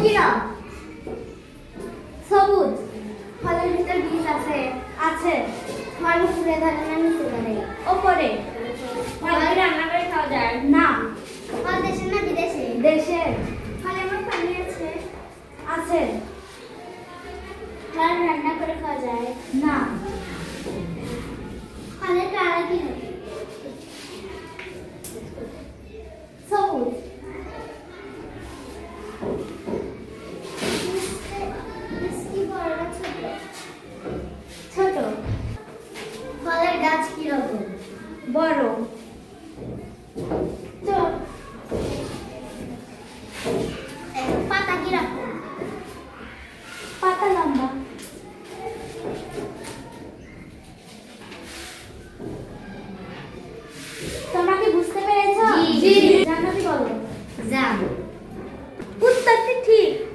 কি রং? সবুজ। ফলের ভিতর বীজ আছে? আছে। ফল উপরে ধরে না নিচে ধরে? ওপরে। ফল কি রান্না করে খাওয়া যায়? না। ফল দেশের না বিদেশে? দেশের। ফলের মধ্যে পানি আছে? আছে। ফল রান্না করে খাওয়া যায়? না। ফলের কালার কি হয়? সবুজ। মিষ্টি বড় না ছোট? ছোট। ফলের গাছ কি রকম? বড়। তো পাতা কি রকম? পাতা লম্বা। তোমরা কি বুঝতে পেরেছো? জি। জান্নাতি বলো। জাম। উত্তরটি ঠিক।